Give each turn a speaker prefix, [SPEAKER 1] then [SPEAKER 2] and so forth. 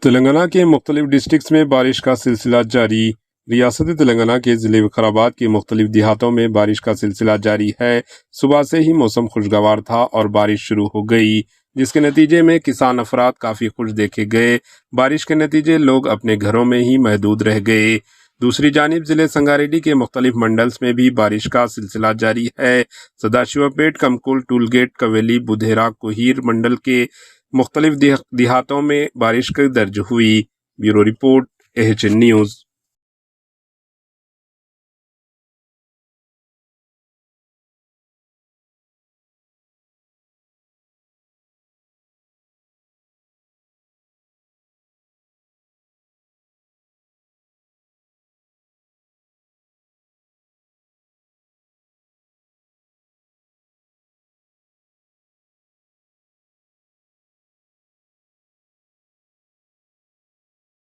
[SPEAKER 1] तेलंगाना के मुख्तलिफ डिस्ट्रिक्ट्स में बारिश का सिलसिला जारी। रियासत तेलंगाना के ज़िले विकाराबाद के मुख्तलिफ देहातों में बारिश का सिलसिला जारी है। सुबह से ही मौसम खुशगवार था और बारिश शुरू हो गई, जिसके नतीजे में किसान अफराद काफ़ी खुश देखे गए। बारिश के नतीजे लोग अपने घरों में ही महदूद रह गए। दूसरी जानिब ज़िले संगारेड्डी के मुख्तलिफ मंडल्स में भी बारिश का सिलसिला जारी है। सदाशिवपेट, कमकुल, टूलगेट, कवेली, बुधेरा, कोहीर मंडल के मुख्तलिफ देहातों में बारिश दर्ज हुई। Bureau report, AHN news.